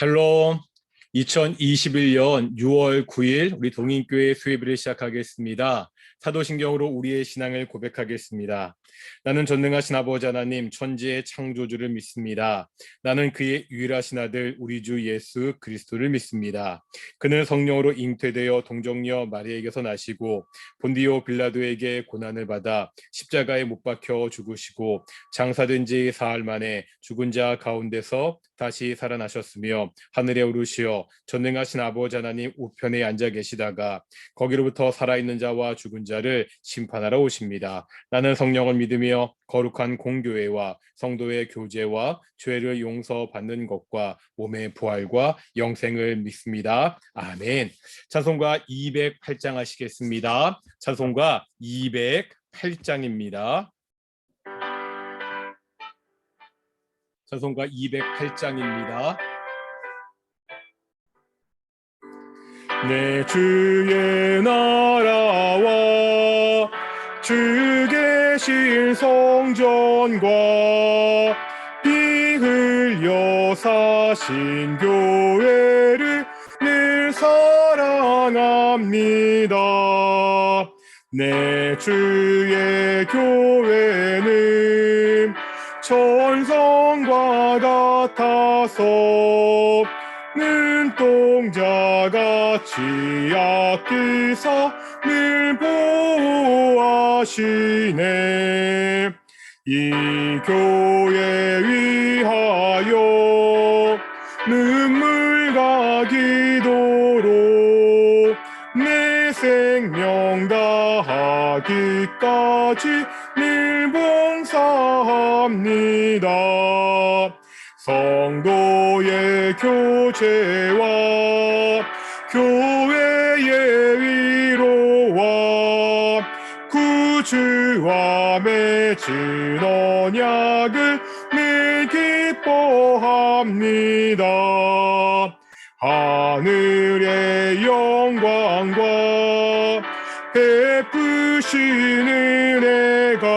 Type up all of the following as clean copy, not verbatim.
샬롬. 2021년 6월 9일 우리 동인교회 수요예배를 시작하겠습니다. 사도신경으로 우리의 신앙을 고백하겠습니다. 나는 전능하신 아버지 하나님 천지의 창조주를 믿습니다. 나는 그의 유일하신 아들 우리 주 예수 그리스도를 믿습니다. 그는 성령으로 잉태되어 동정녀 마리아에게서 나시고 본디오 빌라도에게 고난을 받아 십자가에 못 박혀 죽으시고 장사된 지 사흘 만에 죽은 자 가운데서 다시 살아나셨으며 하늘에 오르시어 전능하신 아버지 하나님 우편에 앉아 계시다가 거기로부터 살아있는 자와 죽은 자를 심판하러 오십니다. 나는 성령을 믿으며 거룩한 공교회와 성도의 교제와 죄를 용서받는 것과 몸의 부활과 영생을 믿습니다. 아멘. 찬송가 208장 하시겠습니다. 찬송가 208장입니다. 찬송가 208장입니다. 내 주의 나라와 주 계신 성전과 피 흘려 사신 교회를 늘 사랑합니다. 내 주의 교회는 천성과 같아서 눈동자같이 아끼사 늘 보호하시네. 이 교회 위하여 눈물과 기도로 내 생명 다하기까지 늘 봉사합니다. 성도의 교제와 교회의 위로와 구주와 맺은 언약을 늘 기뻐합니다. 하늘의 영광과 베푸신 은혜가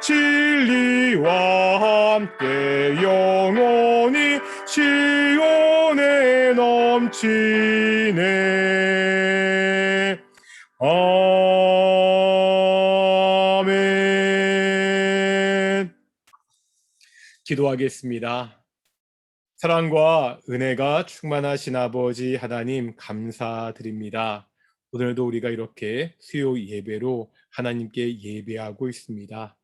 진리와 함께 영원히 시온에 넘치네. 아멘. 기도하겠습니다. 사랑과 은혜가 충만하신 아버지 하나님 감사드립니다. 오늘도 우리가 이렇게 수요 예배로 하나님께 예배하고 있습니다.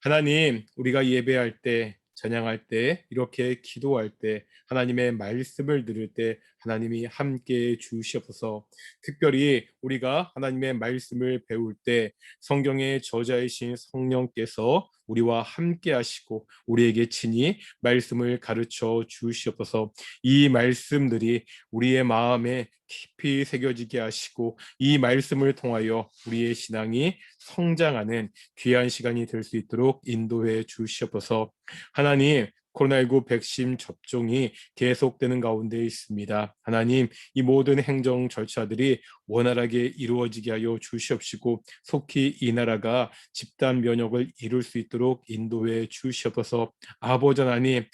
하나님, 우리가 예배할 때, 찬양할 때, 이렇게 기도할 때, 하나님의 말씀을 들을 때 하나님이 함께해 주시옵소서. 특별히 우리가 하나님의 말씀을 배울 때 성경의 저자이신 성령께서 우리와 함께 하시고 우리에게 친히 말씀을 가르쳐 주시옵소서. 이 말씀들이 우리의 마음에 깊이 새겨지게 하시고 이 말씀을 통하여 우리의 신앙이 성장하는 귀한 시간이 될 수 있도록 인도해 주시옵소서. 하나님, 코로나19 백신 접종이 계속되는 가운데 있습니다. 하나님, 이 모든 행정 절차들이 원활하게 이루어지게 하여 주시옵시고 속히 이 나라가 집단 면역을 이룰 수 있도록 인도해 주시옵소서. 아버지 하나님,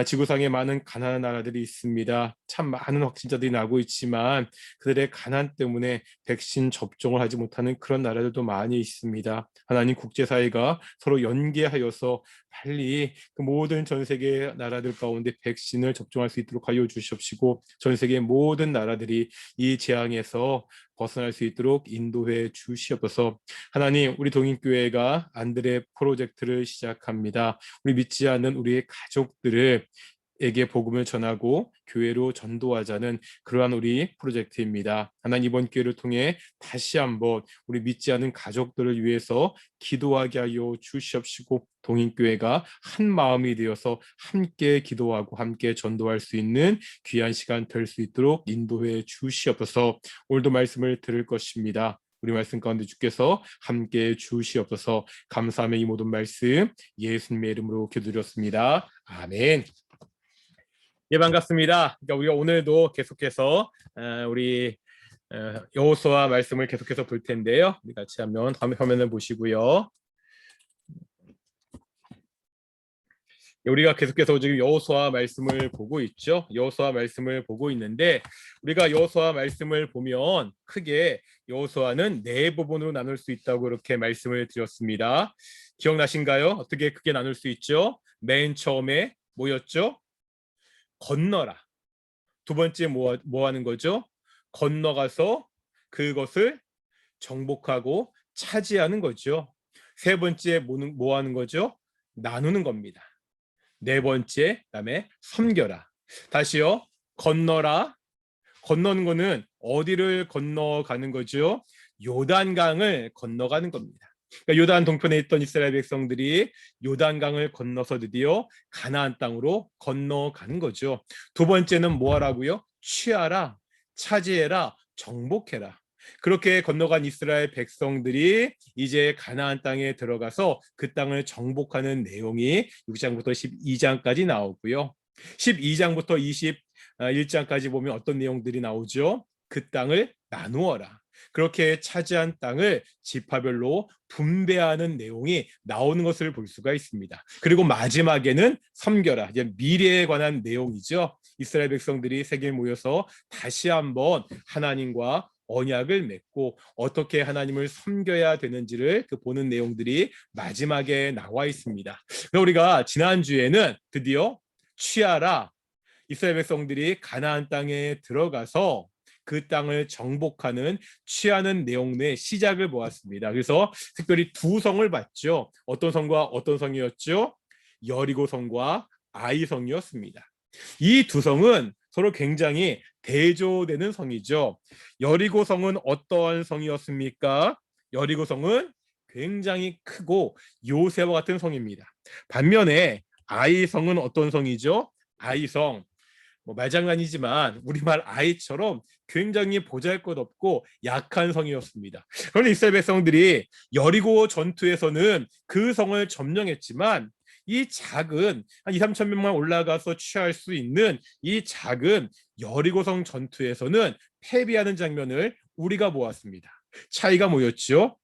지구상에 많은 가난한 나라들이 있습니다. 참 많은 확진자들이 나고 있지만 그들의 가난 때문에 백신 접종을 하지 못하는 그런 나라들도 많이 있습니다. 하나님, 국제사회가 서로 연계하여서 빨리 그 모든 전 세계 나라들 가운데 백신을 접종할 수 있도록 하여 주시옵시고 전 세계 모든 나라들이 이 재앙에서 벗어날 수 있도록 인도해 주시옵소서. 하나님, 우리 동인교회가 안드레 프로젝트를 시작합니다. 우리 믿지 않는 우리의 가족들을 에게 복음을 전하고 교회로 전도하자는 그러한 우리 프로젝트입니다. 하나님, 이번 기회를 통해 다시 한번 우리 믿지 않는 가족들을 위해서 기도하게 하여 주시옵시고 동인교회가 한 마음이 되어서 함께 기도하고 함께 전도할 수 있는 귀한 시간 될 수 있도록 인도해 주시옵소서. 오늘도 말씀을 들을 것입니다. 우리 말씀 가운데 주께서 함께 주시옵소서. 감사하며 이 모든 말씀 예수님의 이름으로 기도드렸습니다. 아멘. 예, 반갑습니다. 그러니까 우리가 오늘도 계속해서 우리 여호수아 말씀을 계속해서 볼 텐데요. 우리 같이 한번 화면을 보시고요. 우리가 계속해서 지금 여호수아 말씀을 보고 있죠. 여호수아 말씀을 보고 있는데 우리가 여호수아 말씀을 보면 크게 여호수아는 네 부분으로 나눌 수 있다고 이렇게 말씀을 드렸습니다. 기억나신가요? 어떻게 크게 나눌 수 있죠? 맨 처음에 뭐였죠? 건너라. 두 번째 뭐 하는 거죠? 건너가서 그것을 정복하고 차지하는 거죠. 세 번째 뭐 하는 거죠? 나누는 겁니다. 네 번째, 그다음에 섬겨라. 다시요. 건너라. 건너는 거는 어디를 건너가는 거죠? 요단강을 건너가는 겁니다. 그러니까 요단 동편에 있던 이스라엘 백성들이 요단강을 건너서 드디어 가나안 땅으로 건너가는 거죠. 두 번째는 뭐 하라고요? 취하라, 차지해라, 정복해라. 그렇게 건너간 이스라엘 백성들이 이제 가나안 땅에 들어가서 그 땅을 정복하는 내용이 6장부터 12장까지 나오고요. 12장부터 21장까지 보면 어떤 내용들이 나오죠? 그 땅을 나누어라. 그렇게 차지한 땅을 지파별로 분배하는 내용이 나오는 것을 볼 수가 있습니다. 그리고 마지막에는 섬겨라. 이제 미래에 관한 내용이죠. 이스라엘 백성들이 세계에 모여서 다시 한번 하나님과 언약을 맺고 어떻게 하나님을 섬겨야 되는지를 보는 내용들이 마지막에 나와 있습니다. 우리가 지난주에는 드디어 취하라. 이스라엘 백성들이 가나안 땅에 들어가서 그 땅을 정복하는 취하는 내용의 시작을 보았습니다. 그래서 특별히 두 성을 봤죠. 어떤 성과 어떤 성이었죠? 여리고 성과 아이 성이었습니다. 이 두 성은 서로 굉장히 대조되는 성이죠. 여리고 성은 어떠한 성이었습니까? 여리고 성은 굉장히 크고 요새와 같은 성입니다. 반면에 아이 성은 어떤 성이죠? 아이 성, 말장난이지만 우리말 아이처럼 굉장히 보잘것없고 약한 성이었습니다. 그런데 이스라엘 백성들이 여리고 전투에서는 그 성을 점령했지만 이 작은 한 2, 3천 명만 올라가서 취할 수 있는 이 작은 여리고성 전투에서는 패배하는 장면을 우리가 보았습니다. 차이가 뭐였죠?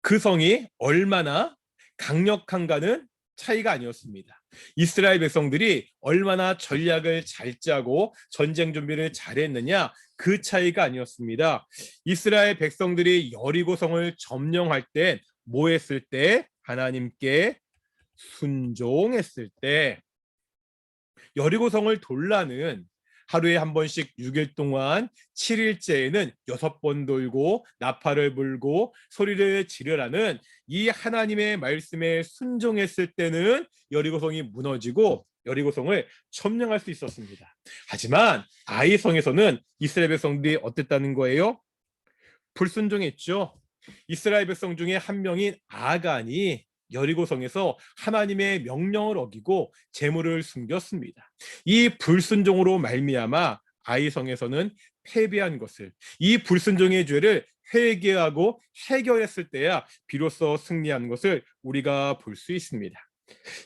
그 성이 얼마나 강력한가는 차이가 아니었습니다. 이스라엘 백성들이 얼마나 전략을 잘 짜고 전쟁 준비를 잘했느냐, 그 차이가 아니었습니다. 이스라엘 백성들이 여리고성을 점령할 때 뭐 했을 때? 하나님께 순종했을 때. 여리고성을 돌라는 하루에 한 번씩 6일 동안 7일째에는 6번 돌고 나팔을 불고 소리를 지르라는 이 하나님의 말씀에 순종했을 때는 여리고성이 무너지고 여리고성을 점령할 수 있었습니다. 하지만 아이성에서는 이스라엘 백성들이 어땠다는 거예요? 불순종했죠. 이스라엘 백성 중에 한 명인 아간이 여리고성에서 하나님의 명령을 어기고 재물을 숨겼습니다. 이 불순종으로 말미암아 아이성에서는 패배한 것을, 이 불순종의 죄를 회개하고 해결했을 때야 비로소 승리한 것을 우리가 볼 수 있습니다.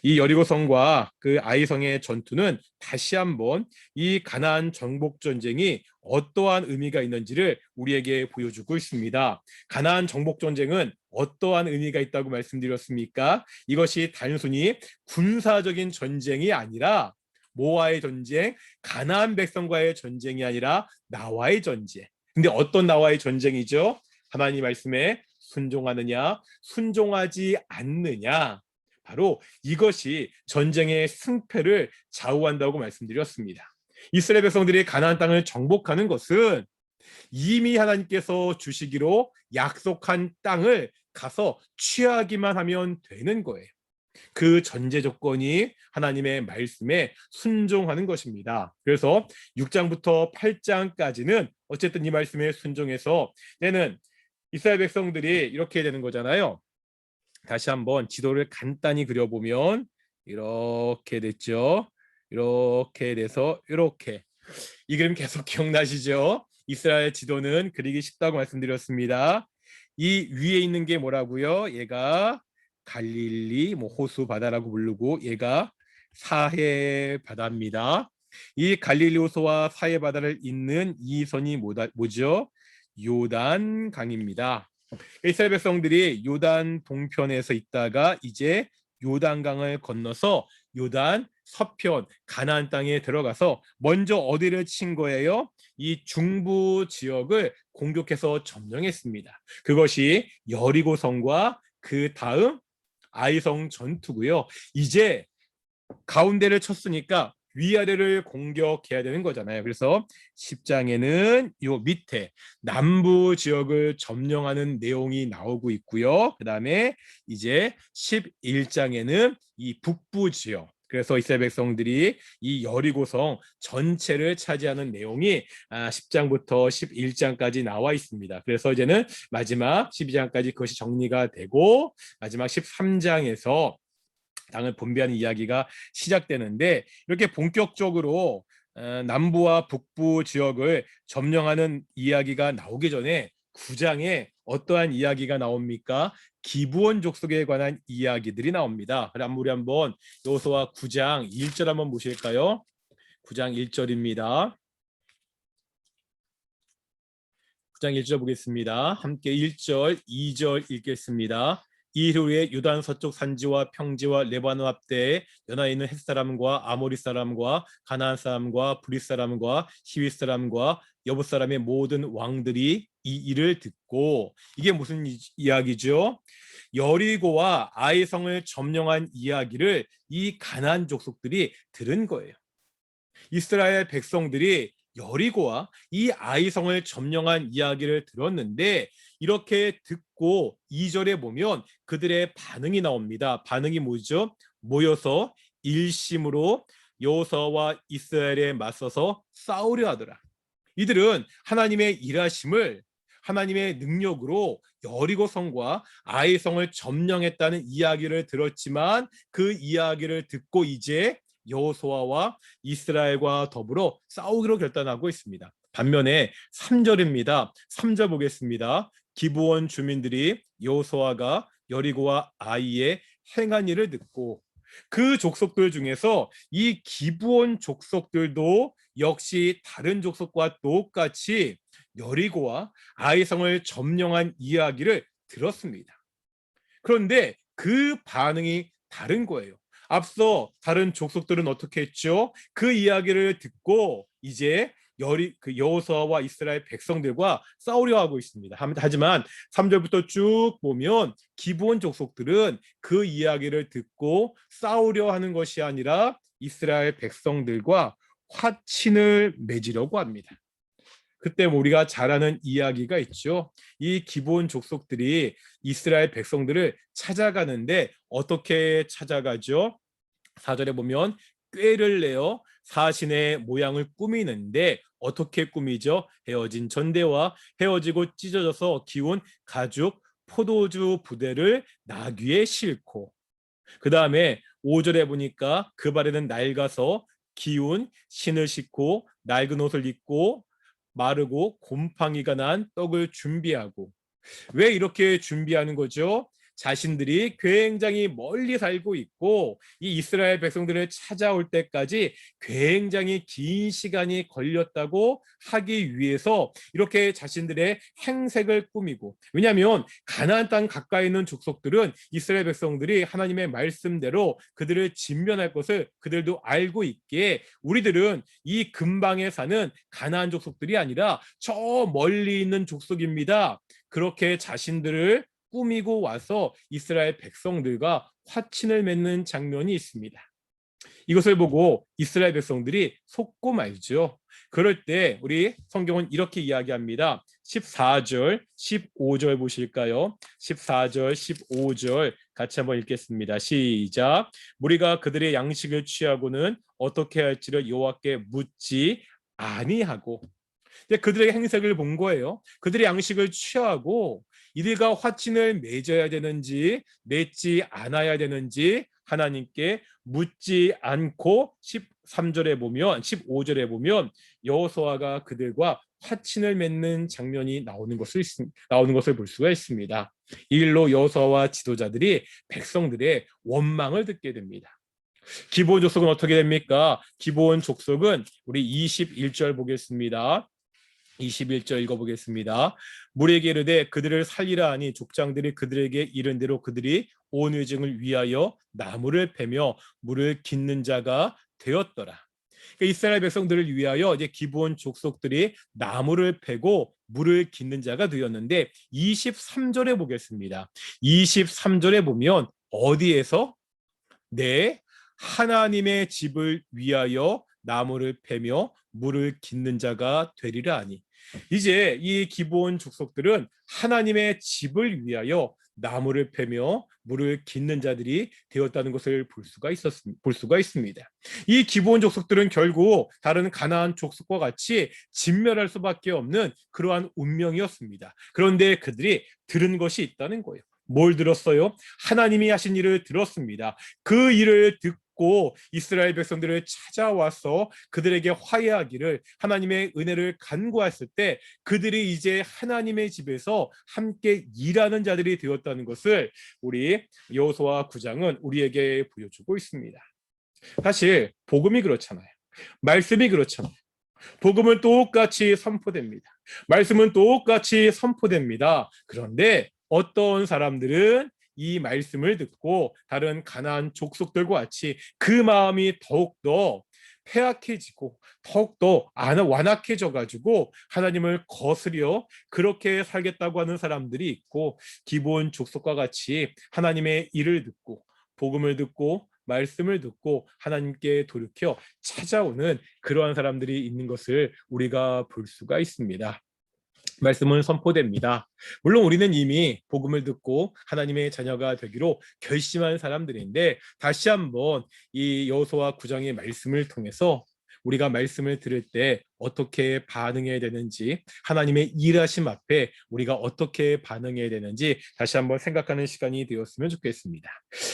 이 여리고성과 그 아이성의 전투는 다시 한번 이 가나안 정복 전쟁이 어떠한 의미가 있는지를 우리에게 보여주고 있습니다. 가나안 정복 전쟁은 어떠한 의미가 있다고 말씀드렸습니까? 이것이 단순히 군사적인 전쟁이 아니라 뭐와의 전쟁? 가나안 백성과의 전쟁이 아니라 나와의 전쟁. 근데 어떤 나와의 전쟁이죠? 하나님 말씀에 순종하느냐, 순종하지 않느냐. 바로 이것이 전쟁의 승패를 좌우한다고 말씀드렸습니다. 이스라엘 백성들이 가나안 땅을 정복하는 것은 이미 하나님께서 주시기로 약속한 땅을 가서 취하기만 하면 되는 거예요. 그 전제 조건이 하나님의 말씀에 순종하는 것입니다. 그래서 6장부터 8장까지는 어쨌든 이 말씀에 순종해서 얘는 이스라엘 백성들이 이렇게 되는 거잖아요. 다시 한번 지도를 간단히 그려보면 이렇게 됐죠. 이렇게 돼서 이렇게. 이 그림 계속 기억나시죠? 이스라엘 지도는 그리기 쉽다고 말씀드렸습니다. 이 위에 있는 게 뭐라고요? 얘가 갈릴리 호수 바다라고 부르고 얘가 사해 바다입니다. 이 갈릴리 호수와 사해 바다를 잇는 이 선이 뭐죠? 요단 강입니다. 이스라엘 백성들이 요단 동편에서 있다가 이제 요단강을 건너서 요단 서편 가나안 땅에 들어가서 먼저 어디를 친 거예요? 이 중부 지역을 공격해서 점령했습니다. 그것이 여리고성과 그 다음 아이성 전투고요. 이제 가운데를 쳤으니까 위아래를 공격해야 되는 거잖아요. 그래서 10장에는 요 밑에 남부 지역을 점령하는 내용이 나오고 있고요. 그 다음에 이제 11장에는 이 북부 지역, 그래서 이스라엘 백성들이 이 여리고성 전체를 차지하는 내용이 10장부터 11장까지 나와 있습니다. 그래서 이제는 마지막 12장까지 그것이 정리가 되고 마지막 13장에서 당을 분배하는 이야기가 시작되는데, 이렇게 본격적으로 남부와 북부 지역을 점령하는 이야기가 나오기 전에 9장에 어떠한 이야기가 나옵니까? 기브온 족속에 관한 이야기들이 나옵니다. 그럼 우리 한번 여호수아 9장 1절 한번 보실까요? 9장 1절입니다. 9장 1절 보겠습니다. 함께 1절, 2절 읽겠습니다. 이 후에 유단 서쪽 산지와 평지와 레바논 앞대에 연하 있는 헷 사람과 아모리 사람과 가나안 사람과 브릿 사람과 히윗 사람과 여부 사람의 모든 왕들이 이 일을 듣고, 이게 무슨 이야기죠? 여리고와 아이성을 점령한 이야기를 이 가나안 족속들이 들은 거예요. 이스라엘 백성들이 여리고와 이 아이성을 점령한 이야기를 들었는데, 이렇게 듣고 2절에 보면 그들의 반응이 나옵니다. 반응이 뭐죠? 모여서 일심으로 여호수아와 이스라엘에 맞서서 싸우려 하더라. 이들은 하나님의 일하심을, 하나님의 능력으로 여리고 성과 아이 성을 점령했다는 이야기를 들었지만, 그 이야기를 듣고 이제 여호수아와 이스라엘과 더불어 싸우기로 결단하고 있습니다. 반면에 3절입니다. 3절 보겠습니다. 기브온 주민들이 여호수아가 여리고와 아이의 행한 일을 듣고, 그 족속들 중에서 이 기브온 족속들도 역시 다른 족속과 똑같이 여리고와 아이성을 점령한 이야기를 들었습니다. 그런데 그 반응이 다른 거예요. 앞서 다른 족속들은 어떻게 했죠? 그 이야기를 듣고 이제 여호수아와 이스라엘 백성들과 싸우려 하고 있습니다. 하지만 3절부터 쭉 보면 기브온 족속들은 그 이야기를 듣고 싸우려 하는 것이 아니라 이스라엘 백성들과 화친을 맺으려고 합니다. 그때 우리가 잘 아는 이야기가 있죠. 이 기브온 족속들이 이스라엘 백성들을 찾아가는데 어떻게 찾아가죠? 4절에 보면 꾀를 내어 사신의 모양을 꾸미는데 어떻게 꾸미죠? 헤어진 전대와 헤어지고 찢어져서 기운 가죽 포도주 부대를 나귀에 싣고, 그 다음에 5절에 보니까 그 발에는 낡아서 기운 신을 싣고 낡은 옷을 입고 마르고 곰팡이가 난 떡을 준비하고. 왜 이렇게 준비하는 거죠? 자신들이 굉장히 멀리 살고 있고 이 이스라엘 백성들을 찾아올 때까지 굉장히 긴 시간이 걸렸다고 하기 위해서 이렇게 자신들의 행색을 꾸미고, 왜냐하면 가나안 땅 가까이 있는 족속들은 이스라엘 백성들이 하나님의 말씀대로 그들을 진면할 것을 그들도 알고 있기에 우리들은 이 근방에 사는 가나안 족속들이 아니라 저 멀리 있는 족속입니다, 그렇게 자신들을 꾸미고 와서 이스라엘 백성들과 화친을 맺는 장면이 있습니다. 이것을 보고 이스라엘 백성들이 속고 말죠. 그럴 때 우리 성경은 이렇게 이야기합니다. 14절, 15절 보실까요? 14절, 15절 같이 한번 읽겠습니다. 시작. 무리가 그들의 양식을 취하고는 어떻게 할지를 여호와께 묻지 아니하고. 그들의 행색을 본 거예요. 그들의 양식을 취하고 이들과 화친을 맺어야 되는지 맺지 않아야 되는지 하나님께 묻지 않고 13절에 보면 15절에 보면 여호수아가 그들과 화친을 맺는 장면이 나오는 것을 볼 수가 있습니다. 이 일로 여호수아와 지도자들이 백성들의 원망을 듣게 됩니다. 기브온 족속은 어떻게 됩니까? 기브온 족속은 우리 21절 보겠습니다. 21절 읽어보겠습니다. 무리에게 이르되 그들을 살리라 하니 족장들이 그들에게 이른 대로 그들이 온 회중을 위하여 나무를 패며 물을 깃는 자가 되었더라. 그러니까 이스라엘 백성들을 위하여 이제 기브온 족속들이 나무를 패고 물을 깃는 자가 되었는데 23절에 보겠습니다. 23절에 보면 어디에서 내 하나님의 집을 위하여 나무를 패며 물을 깃는 자가 되리라 하니, 이제 이 기브온 족속들은 하나님의 집을 위하여 나무를 패며 물을 깃는 자들이 되었다는 것을 볼 수가 있습니다. 이 기브온 족속들은 결국 다른 가나안 족속과 같이 진멸할 수밖에 없는 그러한 운명이었습니다. 그런데 그들이 들은 것이 있다는 거예요. 뭘 들었어요? 하나님이 하신 일을 들었습니다. 그 일을 듣고 이스라엘 백성들을 찾아와서 그들에게 화해하기를, 하나님의 은혜를 간구했을 때 그들이 이제 하나님의 집에서 함께 일하는 자들이 되었다는 것을 우리 여호수아 9장은 우리에게 보여주고 있습니다. 사실 복음이 그렇잖아요. 말씀이 그렇잖아요. 복음은 똑같이 선포됩니다. 말씀은 똑같이 선포됩니다. 그런데 어떤 사람들은 이 말씀을 듣고 다른 가나안 족속들과 같이 그 마음이 더욱더 폐악해지고 더욱더 완악해져 가지고 하나님을 거스려 그렇게 살겠다고 하는 사람들이 있고, 기본 족속과 같이 하나님의 일을 듣고 복음을 듣고 말씀을 듣고 하나님께 돌이켜 찾아오는 그러한 사람들이 있는 것을 우리가 볼 수가 있습니다. 말씀은 선포됩니다. 물론 우리는 이미 복음을 듣고 하나님의 자녀가 되기로 결심한 사람들인데, 다시 한번 이 여호수아 9장의 말씀을 통해서 우리가 말씀을 들을 때 어떻게 반응해야 되는지, 하나님의 일하심 앞에 우리가 어떻게 반응해야 되는지 다시 한번 생각하는 시간이 되었으면 좋겠습니다.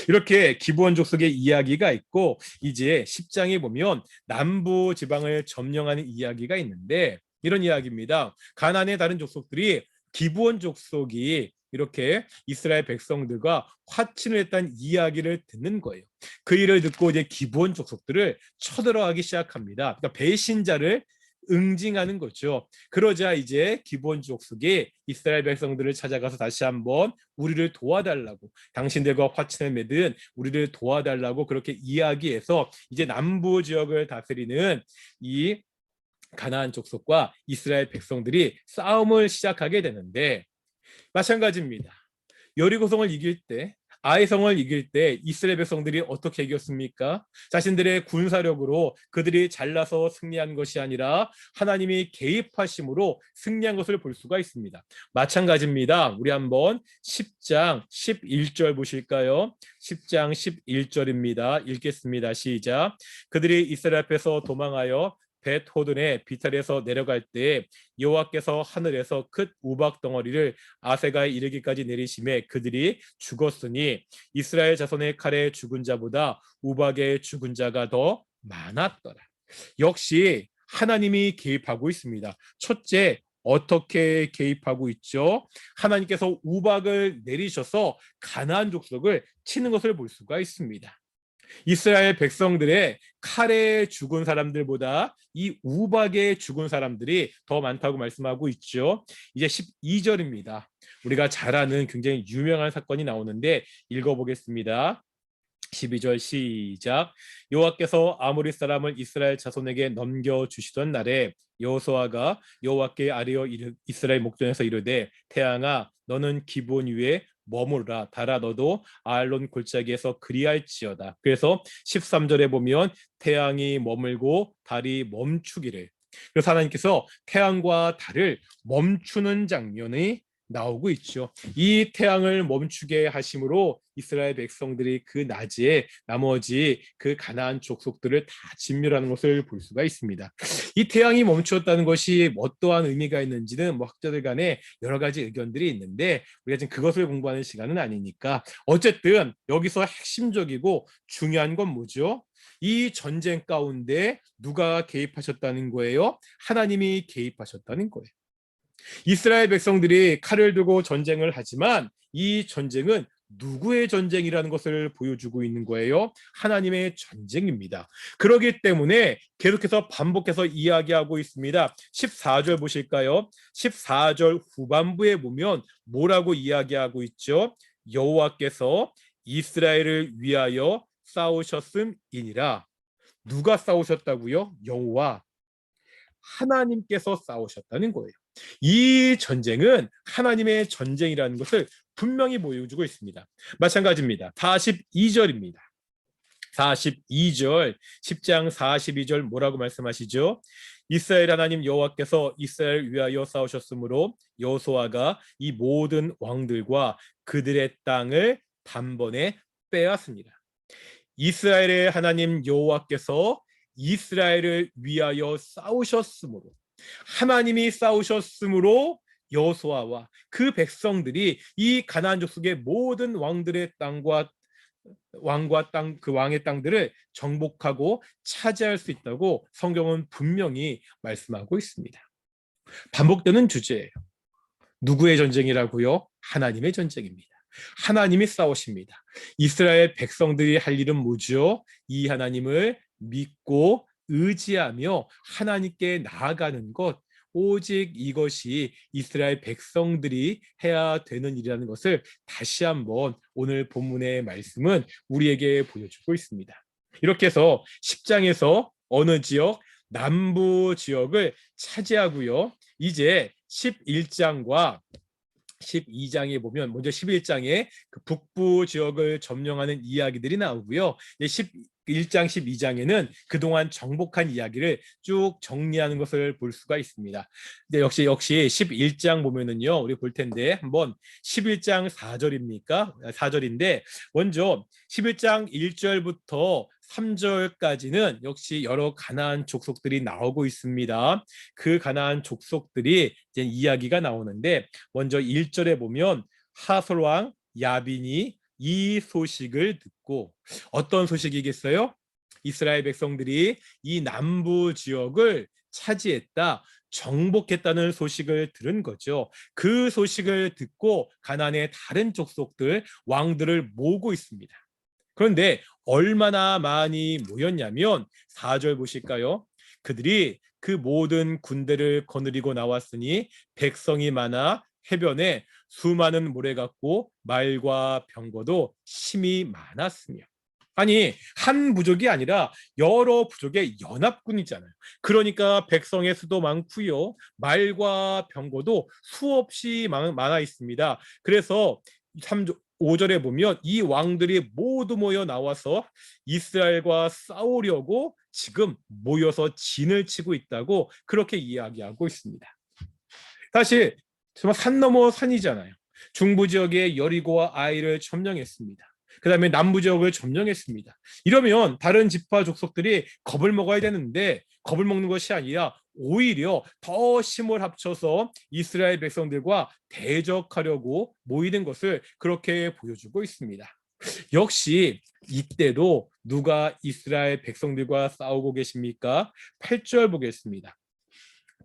이렇게 기브온 족속의 이야기가 있고, 이제 10장에 보면 남부 지방을 점령하는 이야기가 있는데, 이런 이야기입니다. 가나안의 다른 족속들이 기브온 족속이 이렇게 이스라엘 백성들과 화친을 했다는 이야기를 듣는 거예요. 그 일을 듣고 이제 기브온 족속들을 쳐들어가기 시작합니다. 그러니까 배신자를 응징하는 거죠. 그러자 이제 기브온 족속이 이스라엘 백성들을 찾아가서 다시 한번 우리를 도와달라고, 당신들과 화친을 맺은 우리를 도와달라고 그렇게 이야기해서 이제 남부 지역을 다스리는 이 가나안 족속과 이스라엘 백성들이 싸움을 시작하게 되는데, 마찬가지입니다. 여리고성을 이길 때, 아이성을 이길 때 이스라엘 백성들이 어떻게 이겼습니까? 자신들의 군사력으로 그들이 잘나서 승리한 것이 아니라 하나님이 개입하심으로 승리한 것을 볼 수가 있습니다. 마찬가지입니다. 우리 한번 10장 11절 보실까요? 10장 11절입니다. 읽겠습니다. 시작. 그들이 이스라엘 앞에서 도망하여 벳호든의 비탈에서 내려갈 때 여호와께서 하늘에서 큰 우박 덩어리를 아세가에 이르기까지 내리심에 그들이 죽었으니 이스라엘 자손의 칼에 죽은 자보다 우박에 죽은 자가 더 많았더라. 역시 하나님이 개입하고 있습니다. 첫째, 어떻게 개입하고 있죠? 하나님께서 우박을 내리셔서 가나안 족속을 치는 것을 볼 수가 있습니다. 이스라엘 백성들의 칼에 죽은 사람들보다 이 우박에 죽은 사람들이 더 많다고 말씀하고 있죠. 이제 12절입니다. 우리가 잘 아는 굉장히 유명한 사건이 나오는데 읽어보겠습니다. 12절 시작. 여호와께서 아모리 사람을 이스라엘 자손에게 넘겨주시던 날에 여호수아가 여호와께 아뢰어 이스라엘 목전에서 이르되, 태양아 너는 기브온 위에 머무르라. 달아 너도 아알론 골짜기에서 그리할지어다. 그래서 13절에 보면 태양이 머물고 달이 멈추기를, 그래서 하나님께서 태양과 달을 멈추는 장면이 나오고 있죠. 이 태양을 멈추게 하심으로 이스라엘 백성들이 그 낮에 나머지 그 가나안 족속들을 다 진멸하는 것을 볼 수가 있습니다. 이 태양이 멈추었다는 것이 어떠한 의미가 있는지는 학자들 간에 여러 가지 의견들이 있는데, 우리가 지금 그것을 공부하는 시간은 아니니까, 어쨌든 여기서 핵심적이고 중요한 건 뭐죠? 이 전쟁 가운데 누가 개입하셨다는 거예요? 하나님이 개입하셨다는 거예요. 이스라엘 백성들이 칼을 들고 전쟁을 하지만 이 전쟁은 누구의 전쟁이라는 것을 보여주고 있는 거예요? 하나님의 전쟁입니다. 그렇기 때문에 계속해서 반복해서 이야기하고 있습니다. 14절 보실까요? 14절 후반부에 보면 뭐라고 이야기하고 있죠? 여호와께서 이스라엘을 위하여 싸우셨음이니라. 누가 싸우셨다고요? 여호와 하나님께서 싸우셨다는 거예요. 이 전쟁은 하나님의 전쟁이라는 것을 분명히 보여주고 있습니다. 마찬가지입니다. 42절입니다. 42절 10장 42절 뭐라고 말씀하시죠? 이스라엘 하나님 여호와께서 이스라엘 위하여 싸우셨으므로 여호수아가 이 모든 왕들과 그들의 땅을 단번에 빼앗습니다. 이스라엘의 하나님 여호와께서 이스라엘을 위하여 싸우셨으므로, 하나님이 싸우셨으므로 여호수아와 그 백성들이 이 가나안 족속의 모든 왕들의 땅과 왕과 땅, 그 왕의 땅들을 정복하고 차지할 수 있다고 성경은 분명히 말씀하고 있습니다. 반복되는 주제예요. 누구의 전쟁이라고요? 하나님의 전쟁입니다. 하나님이 싸우십니다. 이스라엘 백성들이 할 일은 뭐죠? 이 하나님을 믿고 의지하며 하나님께 나아가는 것, 오직 이것이 이스라엘 백성들이 해야 되는 일이라는 것을 다시 한번 오늘 본문의 말씀은 우리에게 보여주고 있습니다. 이렇게 해서 10장에서 어느 지역? 남부 지역을 차지하고요. 이제 11장과 12장에 보면 먼저 11장에 그 북부 지역을 점령하는 이야기들이 나오고요. 11장, 12장에는 그동안 정복한 이야기를 쭉 정리하는 것을 볼 수가 있습니다. 근데 역시 11장 보면은요, 우리 볼 텐데 한번 11장 4절입니까? 4절인데 먼저 11장 1절부터 3절까지는 역시 여러 가나안 족속들이 나오고 있습니다. 그 가나안 족속들이 이제 이야기가 나오는데 먼저 1절에 보면 하솔 왕 야빈이 이 소식을 듣고, 어떤 소식이겠어요? 이스라엘 백성들이 이 남부 지역을 차지했다, 정복했다는 소식을 들은 거죠. 그 소식을 듣고 가나안의 다른 족속들 왕들을 모으고 있습니다. 그런데 얼마나 많이 모였냐면 4절 보실까요? 그들이 그 모든 군대를 거느리고 나왔으니 백성이 많아 해변에 수많은 모래 같고 말과 병거도 심히 많았으며. 아니, 한 부족이 아니라 여러 부족의 연합군이잖아요. 그러니까 백성의 수도 많고요, 말과 병거도 수없이 많아 있습니다. 그래서 5절에 보면 이 왕들이 모두 모여 나와서 이스라엘과 싸우려고 지금 모여서 진을 치고 있다고 그렇게 이야기하고 있습니다. 사실 정말 산 넘어 산이잖아요. 중부 지역의 여리고와 아이를 점령했습니다. 그 다음에 남부 지역을 점령했습니다. 이러면 다른 지파 족속들이 겁을 먹어야 되는데 겁을 먹는 것이 아니라 오히려 더 힘을 합쳐서 이스라엘 백성들과 대적하려고 모이는 것을 그렇게 보여주고 있습니다. 역시 이때도 누가 이스라엘 백성들과 싸우고 계십니까? 8절 보겠습니다.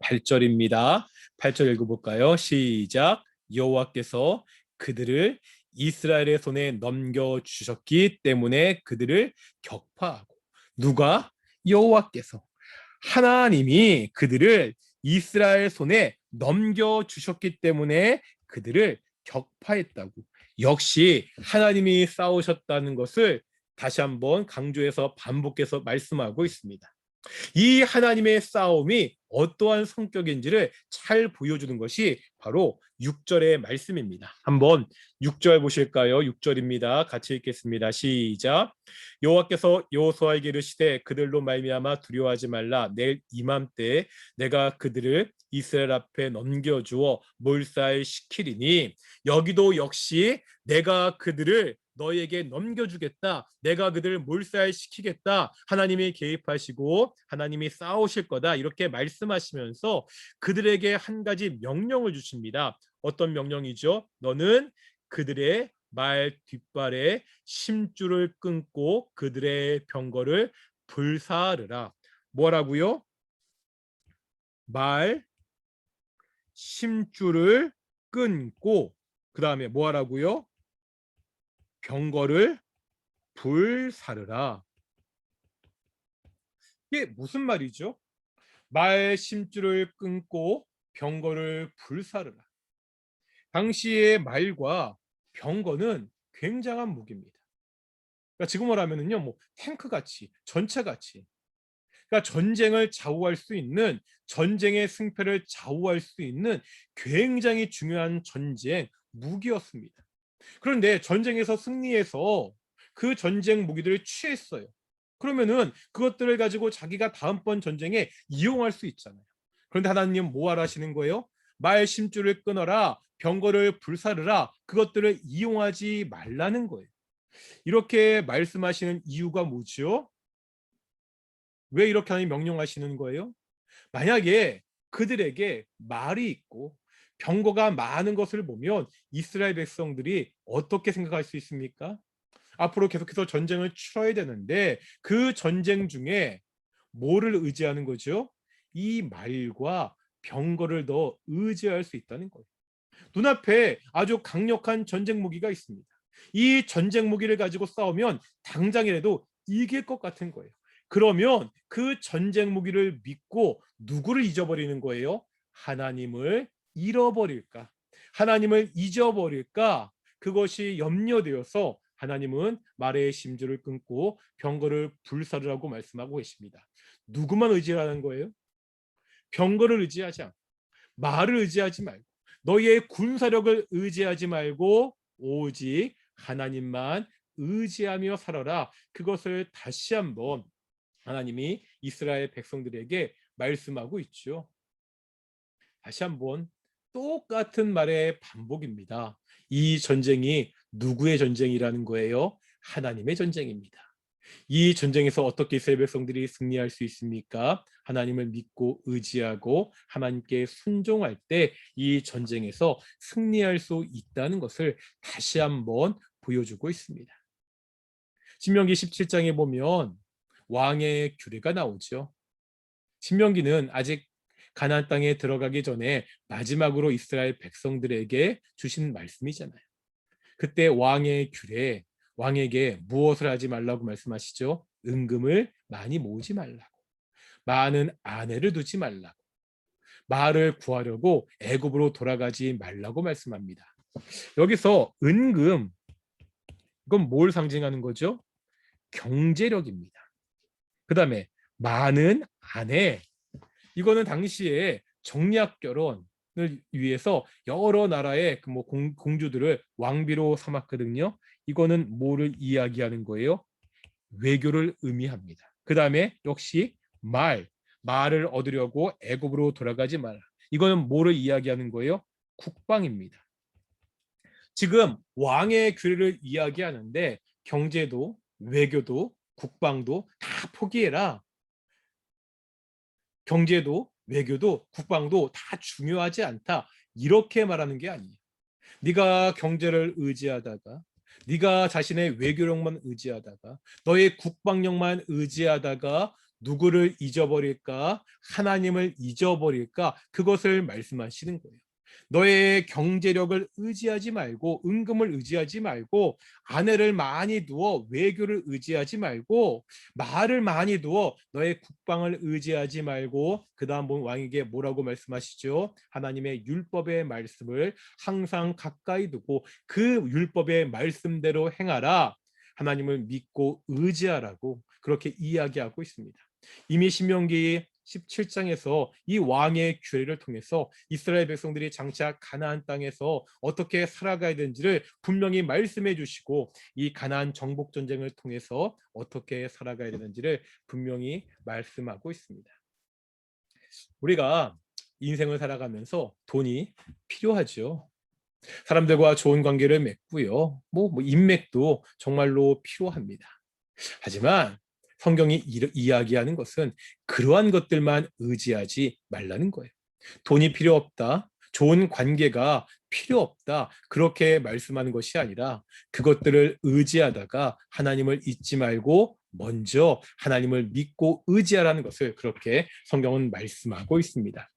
8절입니다. 8절 읽어볼까요? 시작. 여호와께서 그들을 이스라엘의 손에 넘겨주셨기 때문에 그들을 격파하고. 누가? 여호와께서, 하나님이 그들을 이스라엘 손에 넘겨주셨기 때문에 그들을 격파했다고. 역시 하나님이 싸우셨다는 것을 다시 한번 강조해서 반복해서 말씀하고 있습니다. 이 하나님의 싸움이 어떠한 성격인지를 잘 보여주는 것이 바로 6절의 말씀입니다. 한번 6절 보실까요? 6절입니다. 같이 읽겠습니다. 시작. 여호와께서 여호수아에게 이르시되 그들로 말미암아 두려워하지 말라. 내일 이맘때 내가 그들을 이스라엘 앞에 넘겨주어 몰살시키리니. 여기도 역시 내가 그들을 너에게 넘겨주겠다, 내가 그들을 몰살시키겠다, 하나님이 개입하시고 하나님이 싸우실 거다, 이렇게 말씀하시면서 그들에게 한 가지 명령을 주십니다. 어떤 명령이죠? 너는 그들의 말 뒷발에 심줄을 끊고 그들의 병거를 불사르라. 뭐라고요? 말 심줄을 끊고 그 다음에 뭐 하라고요? 병거를 불사르라. 이게 무슨 말이죠? 말 심줄을 끊고 병거를 불사르라. 당시의 말과 병거는 굉장한 무기입니다. 그러니까 지금으로 하면은요, 뭐 탱크 같이, 전차 같이. 그러니까 전쟁을 좌우할 수 있는, 전쟁의 승패를 좌우할 수 있는 굉장히 중요한 전쟁 무기였습니다. 그런데 전쟁에서 승리해서 그 전쟁 무기들을 취했어요. 그러면은 그것들을 가지고 자기가 다음번 전쟁에 이용할 수 있잖아요. 그런데 하나님 뭐 하라 하시는 거예요? 말 심줄을 끊어라, 병거를 불사르라, 그것들을 이용하지 말라는 거예요. 이렇게 말씀하시는 이유가 뭐죠? 왜 이렇게 하나님 명령하시는 거예요? 만약에 그들에게 말이 있고 병거가 많은 것을 보면 이스라엘 백성들이 어떻게 생각할 수 있습니까? 앞으로 계속해서 전쟁을 치러야 되는데 그 전쟁 중에 뭐를 의지하는 거죠? 이 말과 병거를 더 의지할 수 있다는 거예요. 눈앞에 아주 강력한 전쟁 무기가 있습니다. 이 전쟁 무기를 가지고 싸우면 당장이라도 이길 것 같은 거예요. 그러면 그 전쟁 무기를 믿고 누구를 잊어버리는 거예요? 하나님을 잃어버릴까? 하나님을 잊어버릴까? 그것이 염려되어서 하나님은 말의 심줄을 끊고 병거를 불사르라고 말씀하고 계십니다. 누구만 의지하는 거예요? 병거를 의지하지 않고, 말을 의지하지 말고, 너희의 군사력을 의지하지 말고 오직 하나님만 의지하며 살아라. 그것을 다시 한번 하나님이 이스라엘 백성들에게 말씀하고 있죠. 다시 한번 똑같은 말의 반복입니다. 이 전쟁이 누구의 전쟁이라는 거예요? 하나님의 전쟁입니다. 이 전쟁에서 어떻게 이스라엘 백성들이 승리할 수 있습니까? 하나님을 믿고 의지하고 하나님께 순종할 때 이 전쟁에서 승리할 수 있다는 것을 다시 한번 보여주고 있습니다. 신명기 17장에 보면 왕의 규례가 나오죠. 신명기는 아직 가나안 땅에 들어가기 전에 마지막으로 이스라엘 백성들에게 주신 말씀이잖아요. 그때 왕의 규례, 왕에게 무엇을 하지 말라고 말씀하시죠? 은금을 많이 모으지 말라고, 많은 아내를 두지 말라고, 말을 구하려고 애굽으로 돌아가지 말라고 말씀합니다. 여기서 은금, 이건 뭘 상징하는 거죠? 경제력입니다. 그 다음에 많은 아내, 이거는 당시에 정략 결혼을 위해서 여러 나라의 뭐 공주들을 왕비로 삼았거든요. 이거는 뭐를 이야기하는 거예요? 외교를 의미합니다. 그 다음에 역시 말을 얻으려고 애굽으로 돌아가지 마라. 이거는 뭐를 이야기하는 거예요? 국방입니다. 지금 왕의 규례를 이야기하는데 경제도 외교도 국방도 다 포기해라. 경제도 외교도 국방도 다 중요하지 않다. 이렇게 말하는 게 아니에요. 네가 경제를 의지하다가, 네가 자신의 외교력만 의지하다가, 너의 국방력만 의지하다가 누구를 잊어버릴까? 하나님을 잊어버릴까? 그것을 말씀하시는 거예요. 너의 경제력을 의지하지 말고, 은금을 의지하지 말고, 아내를 많이 두어 외교를 의지하지 말고, 말을 많이 두어 너의 국방을 의지하지 말고, 그 다음 왕에게 뭐라고 말씀하시죠? 하나님의 율법의 말씀을 항상 가까이 두고 그 율법의 말씀대로 행하라. 하나님을 믿고 의지하라고 그렇게 이야기하고 있습니다. 이미 신명기 17장에서 이 왕의 규례를 통해서 이스라엘 백성들이 장차 가나안 땅에서 어떻게 살아가야 되는지를 분명히 말씀해 주시고, 이 가나안 정복 전쟁을 통해서 어떻게 살아가야 되는지를 분명히 말씀하고 있습니다. 우리가 인생을 살아가면서 돈이 필요하죠. 사람들과 좋은 관계를 맺고요. 뭐 인맥도 정말로 필요합니다. 하지만 성경이 이야기하는 것은 그러한 것들만 의지하지 말라는 거예요. 돈이 필요 없다, 좋은 관계가 필요 없다, 그렇게 말씀하는 것이 아니라 그것들을 의지하다가 하나님을 잊지 말고 먼저 하나님을 믿고 의지하라는 것을 그렇게 성경은 말씀하고 있습니다.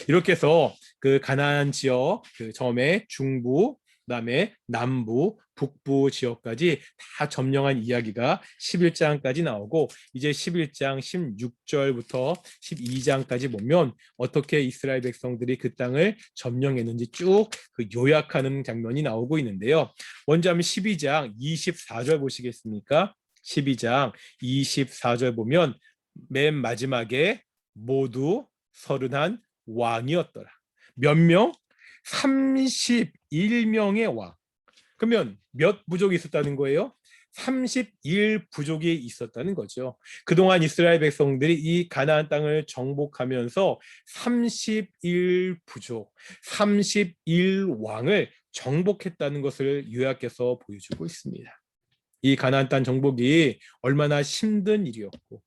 이렇게 해서 그 가나안 지역, 그 처음에 중부, 그다음에 남부, 북부 지역까지 다 점령한 이야기가 11장까지 나오고, 이제 11장 16절부터 12장까지 보면 어떻게 이스라엘 백성들이 그 땅을 점령했는지 쭉 그 요약하는 장면이 나오고 있는데요. 먼저 하면 12장 24절 보시겠습니까? 12장 24절 보면 맨 마지막에 모두 31 왕이었더라. 몇 명? 31명의 왕. 그러면 몇 부족이 있었다는 거예요? 31 부족이 있었다는 거죠. 그동안 이스라엘 백성들이 이 가나안 땅을 정복하면서 31 부족, 31 왕을 정복했다는 것을 요약해서 보여주고 있습니다. 이 가나안 땅 정복이 얼마나 힘든 일이었고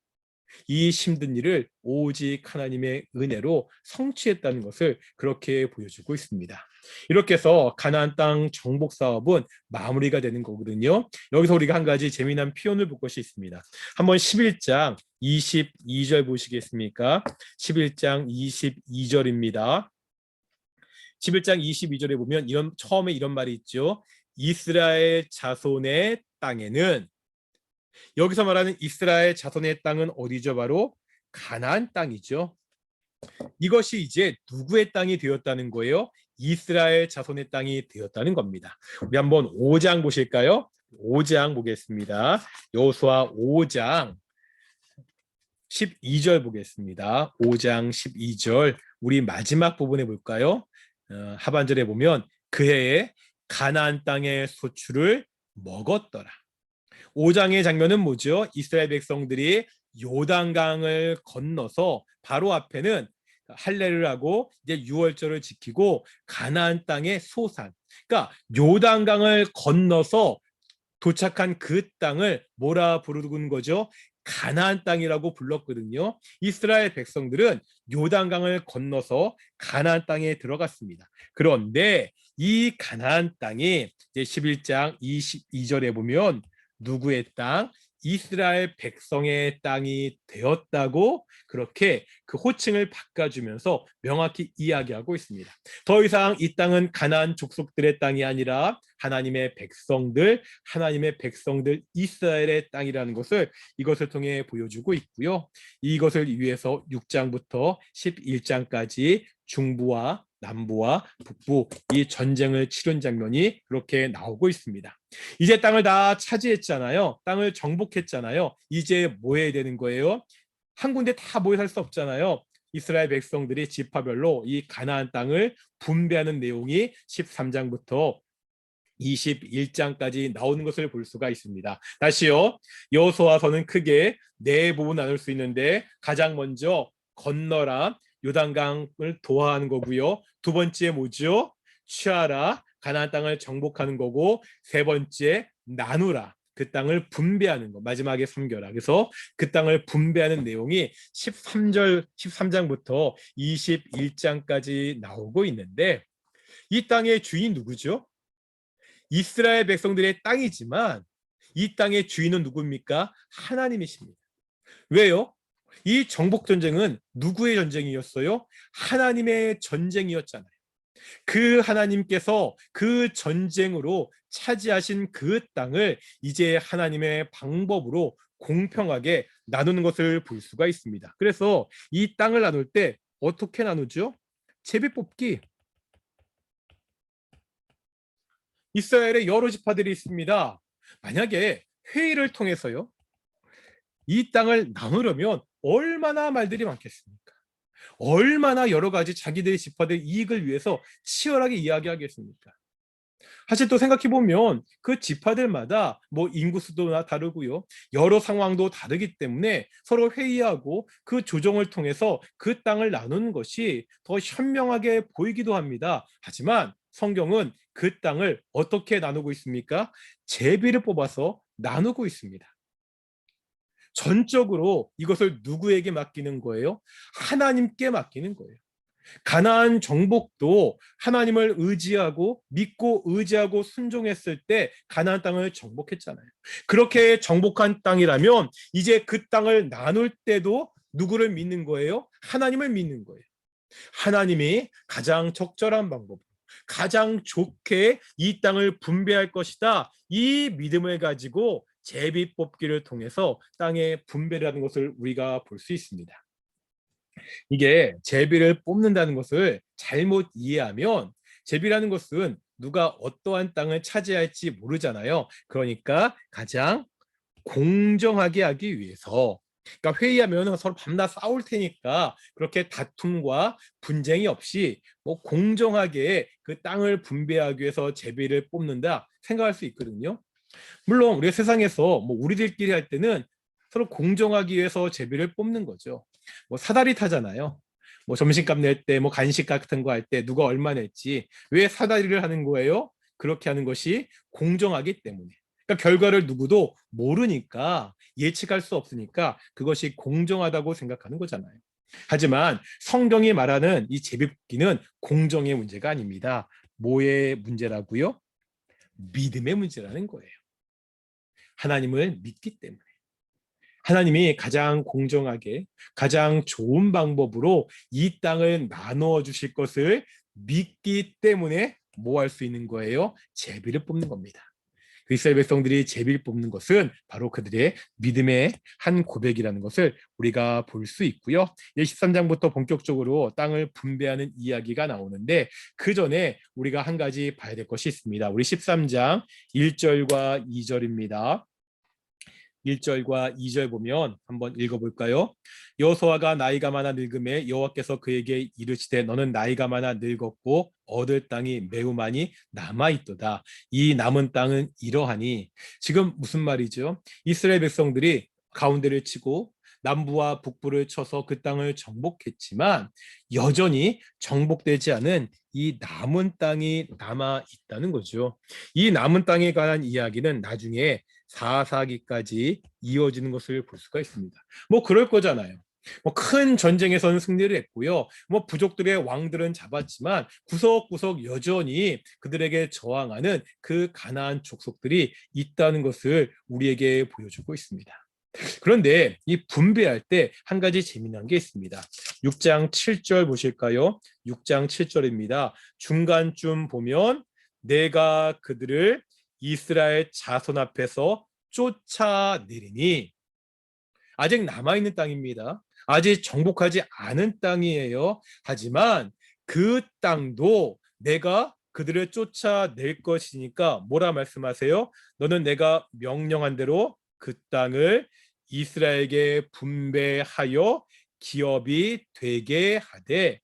이 힘든 일을 오직 하나님의 은혜로 성취했다는 것을 그렇게 보여주고 있습니다. 이렇게 해서 가나안 땅 정복 사업은 마무리가 되는 거거든요. 여기서 우리가 한 가지 재미난 표현을 볼 것이 있습니다. 한번 11장 22절 보시겠습니까? 11장 22절입니다. 11장 22절에 보면 처음에 이런 말이 있죠. 이스라엘 자손의 땅에는, 여기서 말하는 이스라엘 자손의 땅은 어디죠? 바로 가나안 땅이죠. 이것이 이제 누구의 땅이 되었다는 거예요? 이스라엘 자손의 땅이 되었다는 겁니다. 우리 한번 5장 보실까요? 5장 보겠습니다. 여호수아 5장 12절 보겠습니다. 5장 12절 우리 마지막 부분에 볼까요? 하반절에 보면 그 해에 가나안 땅의 소출을 먹었더라. 5장의 장면은 뭐죠? 이스라엘 백성들이 요단강을 건너서 바로 앞에는 할례를 하고 이제 유월절을 지키고 가나안 땅의 소산, 그러니까 요단강을 건너서 도착한 그 땅을 뭐라 부르는 거죠? 가나안 땅이라고 불렀거든요. 이스라엘 백성들은 요단강을 건너서 가나안 땅에 들어갔습니다. 그런데 이 가나안 땅이 이제 11장 22절에 보면 누구의 땅? 이스라엘 백성의 땅이 되었다고 그렇게 그 호칭을 바꿔주면서 명확히 이야기하고 있습니다. 더 이상 이 땅은 가나안 족속들의 땅이 아니라 하나님의 백성들 이스라엘의 땅이라는 것을 이것을 통해 보여주고 있고요. 이것을 위해서 6장부터 11장까지 중부와 남부와 북부 이 전쟁을 치른 장면이 그렇게 나오고 있습니다. 이제 땅을 다 차지했잖아요. 땅을 정복했잖아요. 이제 뭐 해야 되는 거예요? 한 군데 다 모여 살 수 없잖아요. 이스라엘 백성들이 지파별로 이 가나안 땅을 분배하는 내용이 13장부터 21장까지 나오는 것을 볼 수가 있습니다. 다시요. 여호수아서는 크게 네 부분 나눌 수 있는데 가장 먼저 건너라, 요단강을 도하하는 거고요. 두 번째 뭐죠? 취하라, 가나안 땅을 정복하는 거고, 세 번째 나누라, 그 땅을 분배하는 거, 마지막에 섬겨라. 그래서 그 땅을 분배하는 내용이 13장부터 21장까지 나오고 있는데 이 땅의 주인 누구죠? 이스라엘 백성들의 땅이지만 이 땅의 주인은 누굽니까? 하나님이십니다. 왜요? 이 정복 전쟁은 누구의 전쟁이었어요? 하나님의 전쟁이었잖아요. 그 하나님께서 그 전쟁으로 차지하신 그 땅을 이제 하나님의 방법으로 공평하게 나누는 것을 볼 수가 있습니다. 그래서 이 땅을 나눌 때 어떻게 나누죠? 제비뽑기. 이스라엘에 여러 지파들이 있습니다. 만약에 회의를 통해서요, 이 땅을 나누려면 얼마나 말들이 많겠습니까? 얼마나 여러 가지 자기들의 지파들의 이익을 위해서 치열하게 이야기하겠습니까? 사실 또 생각해보면 그 지파들마다 뭐 인구수도 다르고요. 여러 상황도 다르기 때문에 서로 회의하고 그 조정을 통해서 그 땅을 나누는 것이 더 현명하게 보이기도 합니다. 하지만 성경은 그 땅을 어떻게 나누고 있습니까? 제비를 뽑아서 나누고 있습니다. 전적으로 이것을 누구에게 맡기는 거예요? 하나님께 맡기는 거예요. 가나안 정복도 하나님을 의지하고 믿고 의지하고 순종했을 때 가나안 땅을 정복했잖아요. 그렇게 정복한 땅이라면 이제 그 땅을 나눌 때도 누구를 믿는 거예요? 하나님을 믿는 거예요. 하나님이 가장 적절한 방법, 가장 좋게 이 땅을 분배할 것이다. 이 믿음을 가지고 제비 뽑기를 통해서 땅의 분배를 하는 것을 우리가 볼 수 있습니다. 이게 제비를 뽑는다는 것을 잘못 이해하면 제비라는 것은 누가 어떠한 땅을 차지할지 모르잖아요. 그러니까 가장 공정하게 하기 위해서, 그러니까 회의하면 서로 밤낮 싸울 테니까 그렇게 다툼과 분쟁이 없이 뭐 공정하게 그 땅을 분배하기 위해서 제비를 뽑는다 생각할 수 있거든요. 물론 우리가 세상에서 뭐 우리들끼리 할 때는 서로 공정하기 위해서 제비를 뽑는 거죠. 뭐 사다리 타잖아요. 뭐 점심값 낼 때, 뭐 간식 같은 거 할 때 누가 얼마 냈지, 왜 사다리를 하는 거예요? 그렇게 하는 것이 공정하기 때문에. 그러니까 결과를 누구도 모르니까, 예측할 수 없으니까 그것이 공정하다고 생각하는 거잖아요. 하지만 성경이 말하는 이 제비뽑기는 공정의 문제가 아닙니다. 뭐의 문제라고요? 믿음의 문제라는 거예요. 하나님을 믿기 때문에. 하나님이 가장 공정하게, 가장 좋은 방법으로 이 땅을 나누어 주실 것을 믿기 때문에 뭐 할 수 있는 거예요? 제비를 뽑는 겁니다. 그 이스라엘 백성들이 제비를 뽑는 것은 바로 그들의 믿음의 한 고백이라는 것을 우리가 볼 수 있고요. 13장부터 본격적으로 땅을 분배하는 이야기가 나오는데, 그 전에 우리가 한 가지 봐야 될 것이 있습니다. 우리 13장 1절과 2절입니다. 1절과 2절 보면 한번 읽어볼까요? 여호수아가 나이가 많아 늙음에 여호와께서 그에게 이르시되 너는 나이가 많아 늙었고 얻을 땅이 매우 많이 남아있도다. 이 남은 땅은 이러하니, 지금 무슨 말이죠? 이스라엘 백성들이 가운데를 치고 남부와 북부를 쳐서 그 땅을 정복했지만 여전히 정복되지 않은 이 남은 땅이 남아 있다는 거죠. 이 남은 땅에 관한 이야기는 나중에 4사기까지 이어지는 것을 볼 수가 있습니다. 뭐 그럴 거잖아요. 뭐 큰 전쟁에서는 승리를 했고요. 뭐 부족들의 왕들은 잡았지만 구석구석 여전히 그들에게 저항하는 그 가나안 족속들이 있다는 것을 우리에게 보여주고 있습니다. 그런데 이 분배할 때 한 가지 재미난 게 있습니다. 6장 7절 보실까요? 6장 7절입니다. 중간쯤 보면 내가 그들을 이스라엘 자손 앞에서 쫓아내리니, 아직 남아있는 땅입니다. 아직 정복하지 않은 땅이에요. 하지만 그 땅도 내가 그들을 쫓아낼 것이니까 뭐라 말씀하세요? 너는 내가 명령한 대로 그 땅을 이스라엘에게 분배하여 기업이 되게 하되,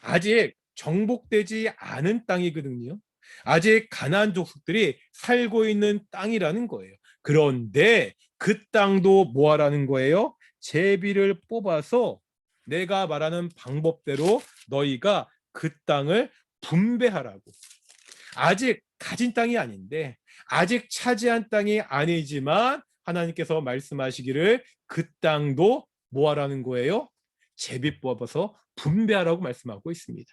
아직 정복되지 않은 땅이거든요. 아직 가나안 족속들이 살고 있는 땅이라는 거예요. 그런데 그 땅도 뭐 하라는 거예요? 제비를 뽑아서 내가 말하는 방법대로 너희가 그 땅을 분배하라고. 아직 가진 땅이 아닌데, 아직 차지한 땅이 아니지만 하나님께서 말씀하시기를 그 땅도 뭐 하라는 거예요? 제비 뽑아서 분배하라고 말씀하고 있습니다.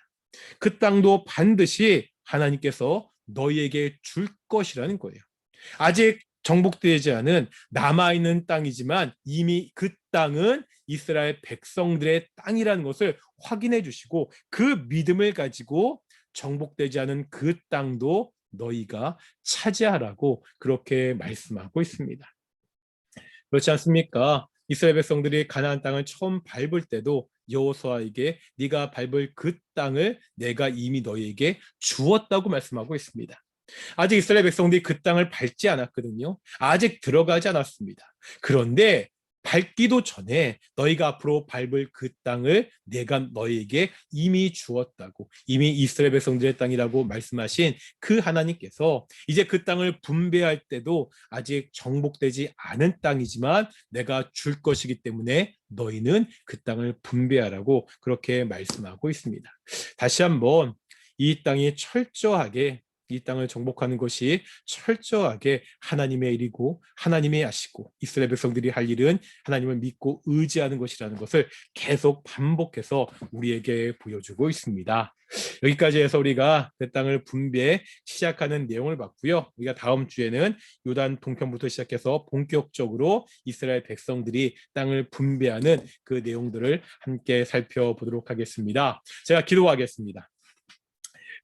그 땅도 반드시 하나님께서 너희에게 줄 것이라는 거예요. 아직 정복되지 않은 남아있는 땅이지만 이미 그 땅은 이스라엘 백성들의 땅이라는 것을 확인해 주시고, 그 믿음을 가지고 정복되지 않은 그 땅도 너희가 차지하라고 그렇게 말씀하고 있습니다. 그렇지 않습니까? 이스라엘 백성들이 가나안 땅을 처음 밟을 때도 여호수아에게 네가 밟을 그 땅을 내가 이미 너희에게 주었다고 말씀하고 있습니다. 아직 이스라엘 백성들이 그 땅을 밟지 않았거든요. 아직 들어가지 않았습니다. 그런데 밟기도 전에 너희가 앞으로 밟을 그 땅을 내가 너희에게 이미 주었다고, 이미 이스라엘 백성들의 땅이라고 말씀하신 그 하나님께서 이제 그 땅을 분배할 때도 아직 정복되지 않은 땅이지만 내가 줄 것이기 때문에 너희는 그 땅을 분배하라고 그렇게 말씀하고 있습니다. 다시 한번 이 땅이 철저하게, 이 땅을 정복하는 것이 철저하게 하나님의 일이고 하나님이 하시고 이스라엘 백성들이 할 일은 하나님을 믿고 의지하는 것이라는 것을 계속 반복해서 우리에게 보여주고 있습니다. 여기까지 해서 우리가 그 땅을 분배해 시작하는 내용을 봤고요. 우리가 다음 주에는 요단 동편부터 시작해서 본격적으로 이스라엘 백성들이 땅을 분배하는 그 내용들을 함께 살펴보도록 하겠습니다. 제가 기도하겠습니다.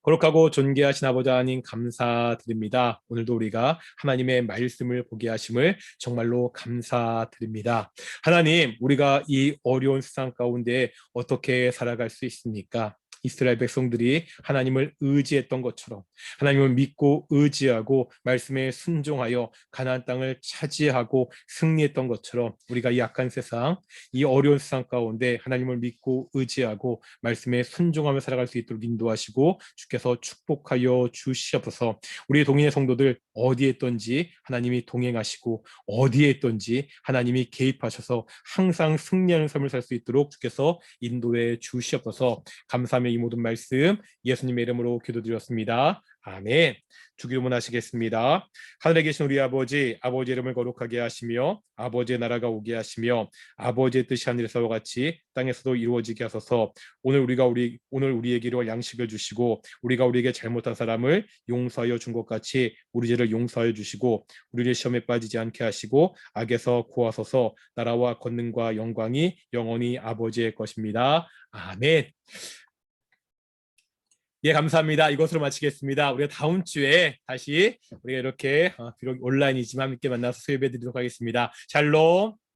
거룩하고 존귀하신 아버지 하나님, 감사드립니다. 오늘도 우리가 하나님의 말씀을 보게 하심을 정말로 감사드립니다. 하나님, 우리가 이 어려운 세상 가운데 어떻게 살아갈 수 있습니까? 이스라엘 백성들이 하나님을 의지했던 것처럼 하나님을 믿고 의지하고 말씀에 순종하여 가나안 땅을 차지하고 승리했던 것처럼 우리가 이 악한 세상, 이 어려운 세상 가운데 하나님을 믿고 의지하고 말씀에 순종하며 살아갈 수 있도록 인도하시고 주께서 축복하여 주시옵소서. 우리 동인의 성도들 어디에 있든지 하나님이 동행하시고 어디에 있든지 하나님이 개입하셔서 항상 승리하는 삶을 살 수 있도록 주께서 인도해 주시옵소서. 감사하며 이 모든 말씀 예수님의 이름으로 기도드렸습니다. 아멘. 주기도문 하시겠습니다. 하늘에 계신 우리 아버지, 아버지의 이름을 거룩하게 하시며 아버지의 나라가 오게 하시며 아버지의 뜻이 하늘에서와 같이 땅에서도 이루어지게 하소서. 오늘 우리에게 이루어질 양식을 주시고 우리가 우리에게 잘못한 사람을 용서하여 준 것 같이 우리 죄를 용서하여 주시고 우리를 시험에 빠지지 않게 하시고 악에서 구하소서. 나라와 권능과 영광이 영원히 아버지의 것입니다. 아멘. 예, 감사합니다. 이것으로 마치겠습니다. 우리가 다음 주에 다시 우리가 이렇게 비록 온라인이지만 함께 만나서 수요예배 드리도록 하겠습니다. 샬롬.